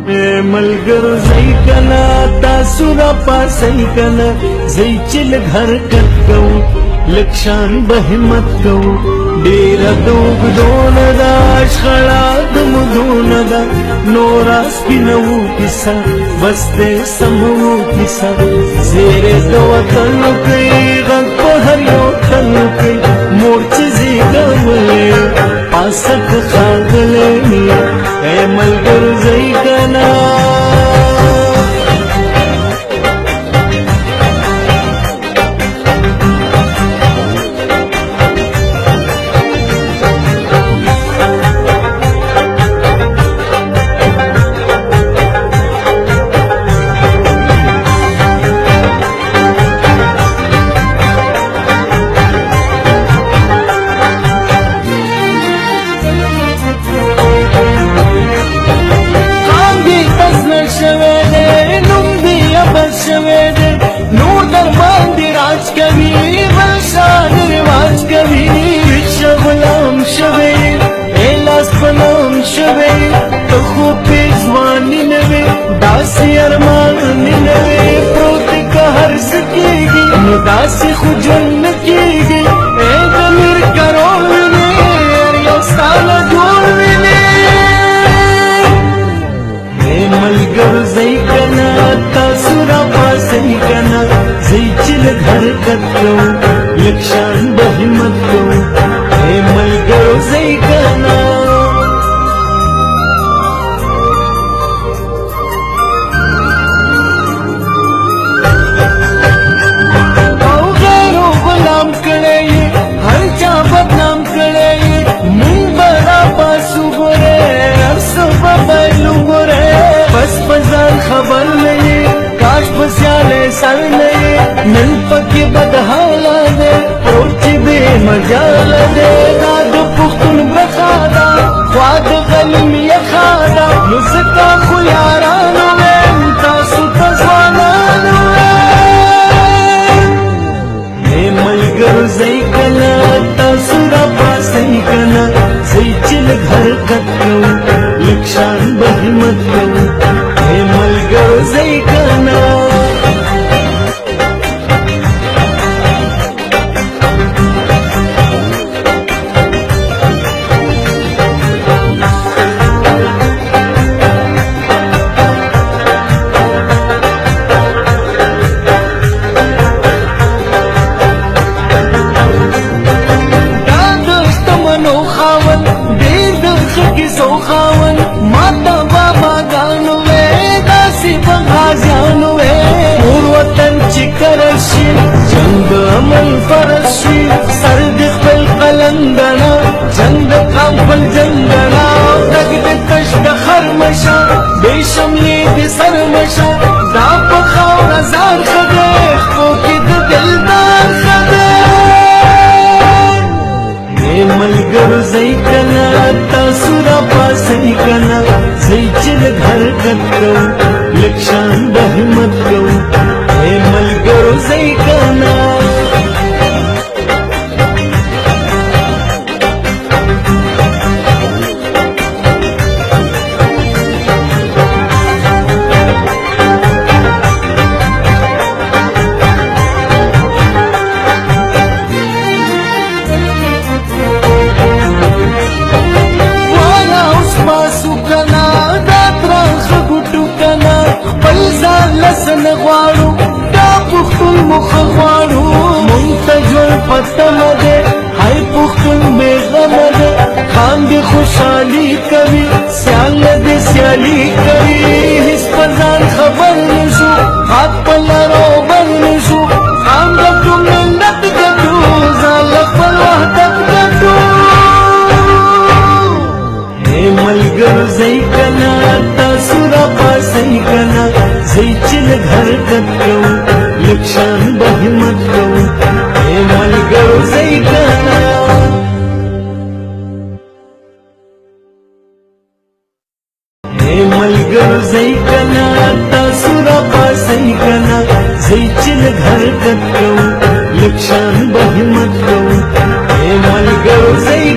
मलगर जई कना तासुरा पासई कना जई चिल घर कत्कौ लक्षान बहिमत कौ डेरा दोग दोनदा शळा दुमदोनदा नोरा स्पिनवू किसा बस्ते समवू किसा जेरे दो तनु कई गग पहरियो तनु कई मोर्च जी गवले पासक खागले ए मलगर जई कना नूर दरमान दी राज कवि बलशान रिवाज कवि गुलाम शवे एलास पनाम शवे तो खूबी जवानी नवे दासी अरमान नवे प्रोत का हर सकेगी दासी खुजन कीगी ए दमिर करो ने या साला जोड़ ने ए मलगर जई कना तासुरा पासई कना जई चिल घर कत्कौ लक्षान बहिमत कौ ए मलगर जई कना औ गैरो गुलाम करे हर चा बदनाम करे मुंबरा पासु गोरे सब बैलू गोरे बस बजार खबर नहीं काश बस्याले सर नहीं मिल पकी बदहाला दे पोची बे मजाला दे दाद पुख्तुन बखादा ख्वाद गलम यखादा मुझका खुयारानो में तासु तजवानानो ए मलगर जई कना तासुरा पासई कना जई चिल घर कत्कौ लक्षान बहिमत कौ ए मलगर जई कना खावन माता बाबा गानुवे दासी बंगाजानुवे पूर्वतन चिकरशी जंग अमल फरशी सर्द खल कलंदना जंग कांपल जंगना तगद कश्द खरमशा बेशमली दी सरमशा दाप खाव नजार खदे कोकिद दिलदार खदे ए मलगर जई कना तासुरा पासई कना जई चिल घर कत्कौ लक्षान बहिमत कौ ए मलगर जई कना लसन غواړو دا پختون مخ غواړو منتجل پتم دے هاي پختون بیغم دے خان دی خوشحالی کوي سیال دے سیالی کوي هیڅ پرځان خبر نشو حق پلارو بل نشو خان د کوم نت ګټو زال خپل وحدت ګټو اے ملګر زئی کنا تاسورا پاسئی کنا زئی चिल घर कत्कौ लक्षान बहिमत कौ ए मलगर जई कना ए मलगर जई कना तासुरा पासई कना जई चिल घर कत्कौ लक्षान बहिमत कौ ए मलगर जई